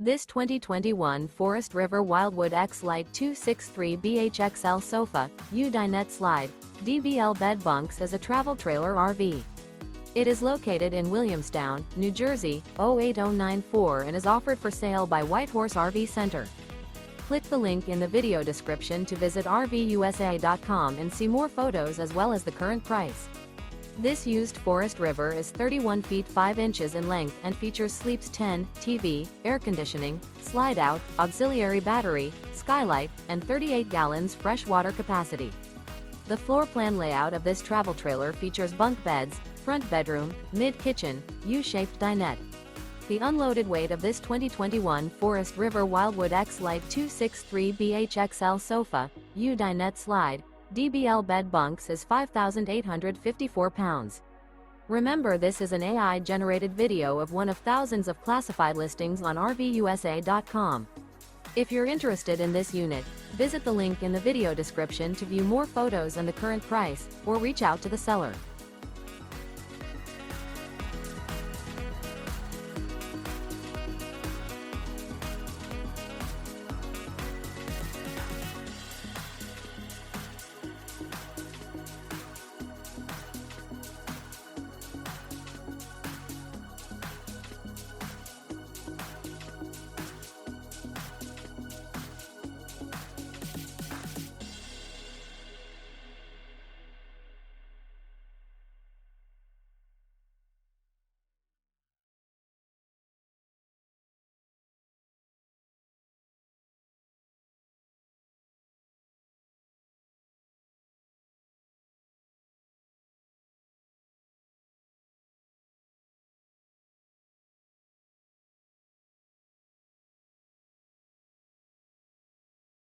This 2021 Forest River Wildwood X-Lite 263BHXL Sofa, U-Dinette Slide, DBL Bed Bunks is a travel trailer RV. It is located in Williamstown, New Jersey, 08094 and is offered for sale by Whitehorse RV Center. Click the link in the video description to visit RVUSA.com and see more photos as well as the current price. This used Forest River is 31 feet 5 inches in length and features sleeps 10, TV, air conditioning, slide-out, auxiliary battery, skylight, and 38 gallons fresh water capacity. The floor plan layout of this travel trailer features bunk beds, front bedroom, mid-kitchen, U-shaped dinette. The unloaded weight of this 2021 Forest River Wildwood X-Lite 263BHXL Sofa, U-Dinette Slide, DBL Bed Bunks is 5,854 pounds. Remember, this is an AI-generated video of one of thousands of classified listings on RVUSA.com. If you're interested in this unit, visit the link in the video description to view more photos and the current price, or reach out to the seller.